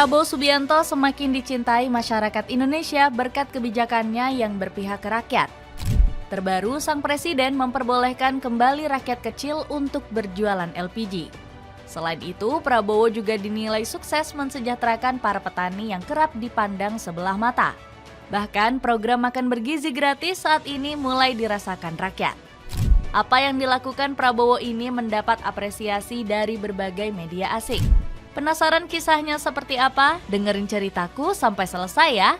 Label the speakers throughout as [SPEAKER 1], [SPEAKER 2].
[SPEAKER 1] Prabowo Subianto semakin dicintai masyarakat Indonesia berkat kebijakannya yang berpihak ke rakyat. Terbaru, sang presiden memperbolehkan kembali rakyat kecil untuk berjualan LPG. Selain itu, Prabowo juga dinilai sukses mensejahterakan para petani yang kerap dipandang sebelah mata. Bahkan, program makan bergizi gratis saat ini mulai dirasakan rakyat. Apa yang dilakukan Prabowo ini mendapat apresiasi dari berbagai media asing. Penasaran kisahnya seperti apa? Dengerin ceritaku sampai selesai ya.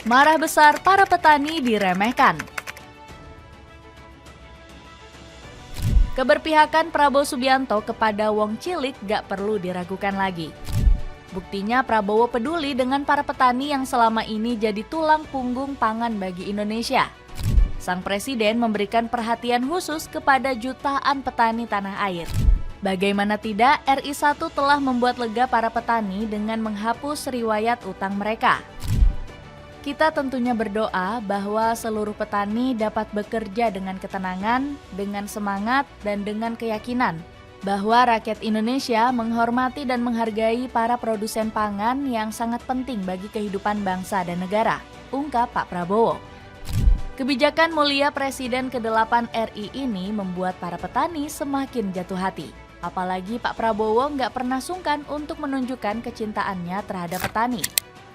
[SPEAKER 1] Marah besar para petani diremehkan. Keberpihakan Prabowo Subianto kepada wong cilik gak perlu diragukan lagi. Buktinya Prabowo peduli dengan para petani yang selama ini jadi tulang punggung pangan bagi Indonesia. Sang presiden memberikan perhatian khusus kepada jutaan petani tanah air. Bagaimana tidak, RI1 telah membuat lega para petani dengan menghapus riwayat utang mereka. Kita tentunya berdoa bahwa seluruh petani dapat bekerja dengan ketenangan, dengan semangat, dan dengan keyakinan bahwa rakyat Indonesia menghormati dan menghargai para produsen pangan yang sangat penting bagi kehidupan bangsa dan negara, ungkap Pak Prabowo. Kebijakan mulia Presiden ke-8 RI ini membuat para petani semakin jatuh hati. Apalagi Pak Prabowo nggak pernah sungkan untuk menunjukkan kecintaannya terhadap petani.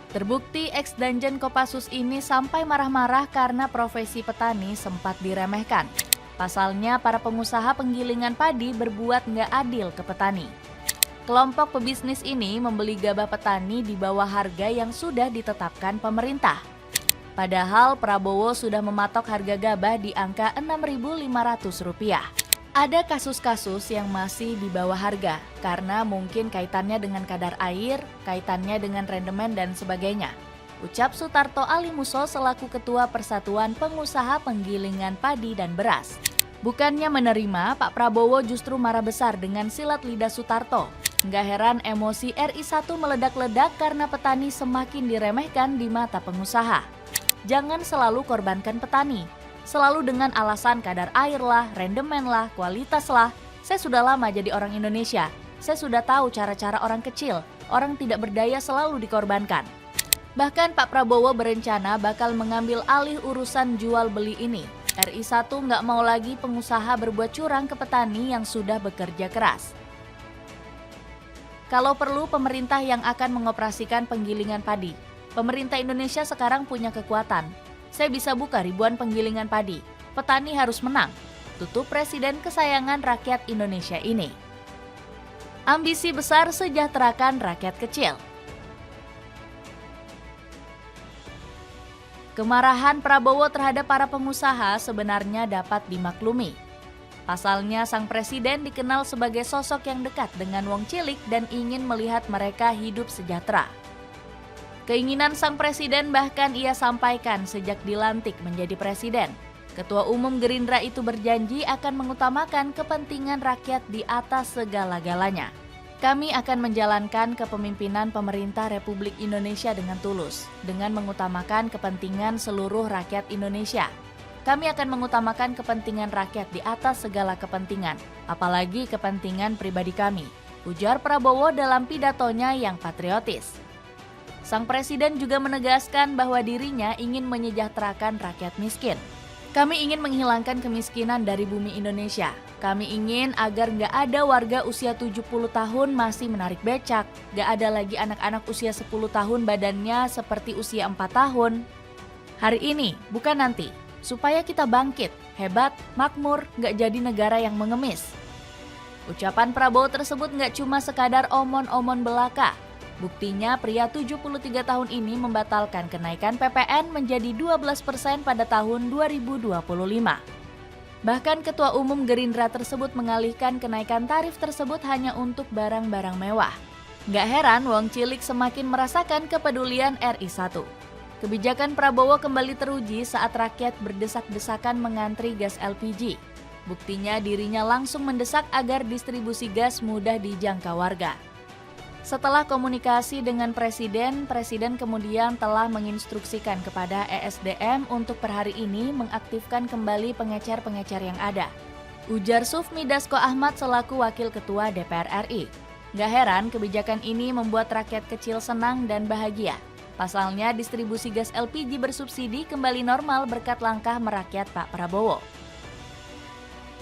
[SPEAKER 1] Terbukti ex-Danjen Kopassus ini sampai marah-marah karena profesi petani sempat diremehkan. Pasalnya para pengusaha penggilingan padi berbuat nggak adil ke petani. Kelompok pebisnis ini membeli gabah petani di bawah harga yang sudah ditetapkan pemerintah. Padahal Prabowo sudah mematok harga gabah di angka Rp6.500. Ada kasus-kasus yang masih di bawah harga karena mungkin kaitannya dengan kadar air, kaitannya dengan rendemen dan sebagainya. Ucap Sutarto Alimuso selaku Ketua Persatuan Pengusaha Penggilingan Padi dan Beras. Bukannya menerima, Pak Prabowo justru marah besar dengan silat lidah Sutarto. Nggak heran emosi RI1 meledak-ledak karena petani semakin diremehkan di mata pengusaha. Jangan selalu korbankan petani. Selalu dengan alasan kadar air lah, rendemen lah, kualitas lah. Saya sudah lama jadi orang Indonesia. Saya sudah tahu cara-cara orang kecil, orang tidak berdaya selalu dikorbankan. Bahkan Pak Prabowo berencana bakal mengambil alih urusan jual beli ini. RI1 nggak mau lagi pengusaha berbuat curang ke petani yang sudah bekerja keras. Kalau perlu pemerintah yang akan mengoperasikan penggilingan padi. Pemerintah Indonesia sekarang punya kekuatan. Saya bisa buka ribuan penggilingan padi. Petani harus menang. Tutup presiden kesayangan rakyat Indonesia ini. Ambisi besar sejahterakan rakyat kecil. Kemarahan Prabowo terhadap para pengusaha sebenarnya dapat dimaklumi. Pasalnya sang presiden dikenal sebagai sosok yang dekat dengan wong cilik dan ingin melihat mereka hidup sejahtera. Keinginan sang presiden bahkan ia sampaikan sejak dilantik menjadi presiden. Ketua Umum Gerindra itu berjanji akan mengutamakan kepentingan rakyat di atas segala-galanya. Kami akan menjalankan kepemimpinan pemerintah Republik Indonesia dengan tulus, dengan mengutamakan kepentingan seluruh rakyat Indonesia. Kami akan mengutamakan kepentingan rakyat di atas segala kepentingan, apalagi kepentingan pribadi kami, ujar Prabowo dalam pidatonya yang patriotis. Sang presiden juga menegaskan bahwa dirinya ingin menyejahterakan rakyat miskin. Kami ingin menghilangkan kemiskinan dari bumi Indonesia. Kami ingin agar nggak ada warga usia 70 tahun masih menarik becak. Nggak ada lagi anak-anak usia 10 tahun badannya seperti usia 4 tahun. Hari ini, bukan nanti. Supaya kita bangkit, hebat, makmur, nggak jadi negara yang mengemis. Ucapan Prabowo tersebut nggak cuma sekadar omon-omon belaka. Buktinya pria 73 tahun ini membatalkan kenaikan PPN menjadi 12% pada tahun 2025. Bahkan Ketua Umum Gerindra tersebut mengalihkan kenaikan tarif tersebut hanya untuk barang-barang mewah. Nggak heran wong cilik semakin merasakan kepedulian RI1. Kebijakan Prabowo kembali teruji saat rakyat berdesak-desakan mengantri gas LPG. Buktinya dirinya langsung mendesak agar distribusi gas mudah dijangkau warga. Setelah komunikasi dengan Presiden kemudian telah menginstruksikan kepada ESDM untuk per hari ini mengaktifkan kembali pengecer-pengecer yang ada. Ujar Sufmi Dasko Ahmad selaku Wakil Ketua DPR RI. Gak heran kebijakan ini membuat rakyat kecil senang dan bahagia. Pasalnya distribusi gas LPG bersubsidi kembali normal berkat langkah merakyat Pak Prabowo.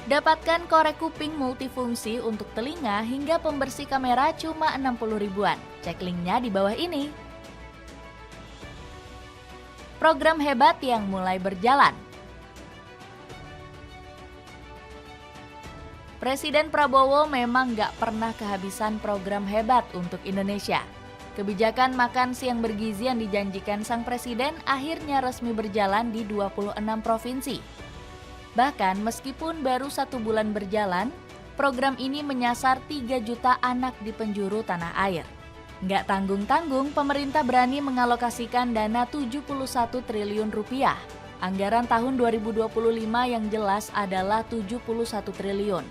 [SPEAKER 1] Dapatkan korek kuping multifungsi untuk telinga hingga pembersih kamera cuma 60 ribuan. Cek linknya di bawah ini. Program hebat yang mulai berjalan. Presiden Prabowo memang gak pernah kehabisan program hebat untuk Indonesia. Kebijakan makan siang bergizi yang dijanjikan sang presiden akhirnya resmi berjalan di 26 provinsi. Bahkan meskipun baru 1 bulan berjalan, program ini menyasar 3 juta anak di penjuru tanah air. Nggak tanggung-tanggung, pemerintah berani mengalokasikan dana 71 triliun rupiah. Anggaran tahun 2025 yang jelas adalah 71 triliun.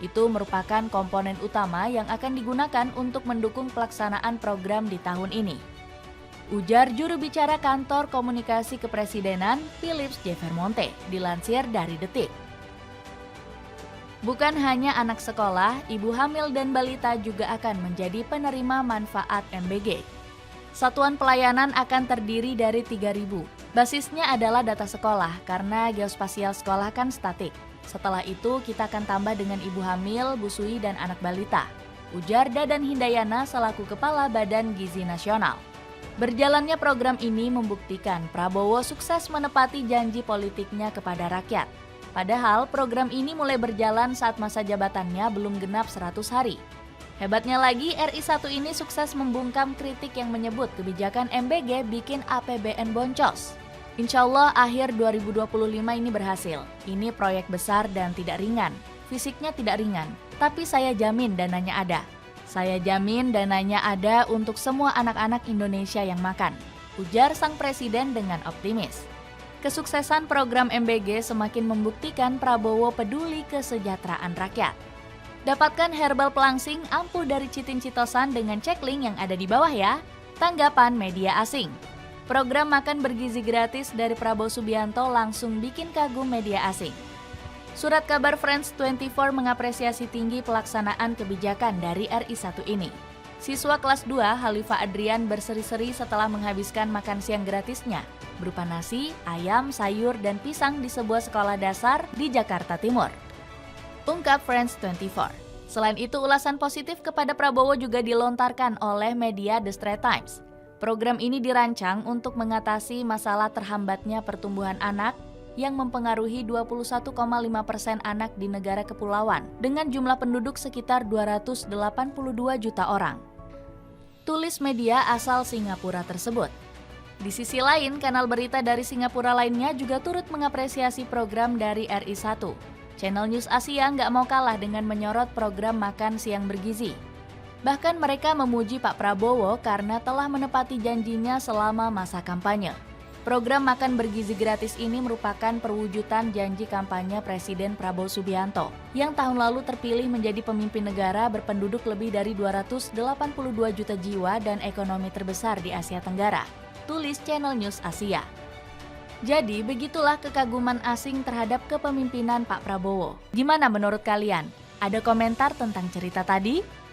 [SPEAKER 1] Itu merupakan komponen utama yang akan digunakan untuk mendukung pelaksanaan program di tahun ini. Ujar juru bicara Kantor Komunikasi Kepresidenan, Philips J. Vermonte, dilansir dari Detik. Bukan hanya anak sekolah, ibu hamil dan balita juga akan menjadi penerima manfaat MBG. Satuan pelayanan akan terdiri dari 3.000. Basisnya adalah data sekolah karena geospasial sekolah kan statik. Setelah itu kita akan tambah dengan ibu hamil, busui, dan anak balita. Ujar Dadan Hindayana selaku Kepala Badan Gizi Nasional. Berjalannya program ini membuktikan Prabowo sukses menepati janji politiknya kepada rakyat. Padahal program ini mulai berjalan saat masa jabatannya belum genap 100 hari. Hebatnya lagi, RI1 ini sukses membungkam kritik yang menyebut kebijakan MBG bikin APBN boncos. Insya Allah akhir 2025 ini berhasil. Ini proyek besar dan tidak ringan. Fisiknya tidak ringan, tapi saya jamin dananya ada. Saya jamin dananya ada untuk semua anak-anak Indonesia yang makan. Ujar sang presiden dengan optimis. Kesuksesan program MBG semakin membuktikan Prabowo peduli kesejahteraan rakyat. Dapatkan herbal pelangsing ampuh dari Citin Citosan dengan cek link yang ada di bawah ya. Tanggapan media asing. Program makan bergizi gratis dari Prabowo Subianto langsung bikin kagum media asing. Surat kabar France 24 mengapresiasi tinggi pelaksanaan kebijakan dari RI1 ini. Siswa kelas 2 Halifa Adrian berseri-seri setelah menghabiskan makan siang gratisnya, berupa nasi, ayam, sayur, dan pisang di sebuah sekolah dasar di Jakarta Timur. Ungkap France 24. Selain itu, ulasan positif kepada Prabowo juga dilontarkan oleh media The Straits Times. Program ini dirancang untuk mengatasi masalah terhambatnya pertumbuhan anak yang mempengaruhi 21,5% anak di negara kepulauan dengan jumlah penduduk sekitar 282 juta orang. Tulis media asal Singapura tersebut. Di sisi lain, kanal berita dari Singapura lainnya juga turut mengapresiasi program dari RI1. Channel News Asia nggak mau kalah dengan menyorot program makan siang bergizi. Bahkan mereka memuji Pak Prabowo karena telah menepati janjinya selama masa kampanye. Program makan bergizi gratis ini merupakan perwujudan janji kampanye Presiden Prabowo Subianto yang tahun lalu terpilih menjadi pemimpin negara berpenduduk lebih dari 282 juta jiwa dan ekonomi terbesar di Asia Tenggara. Tulis Channel News Asia. Jadi begitulah kekaguman asing terhadap kepemimpinan Pak Prabowo. Gimana menurut kalian? Ada komentar tentang cerita tadi?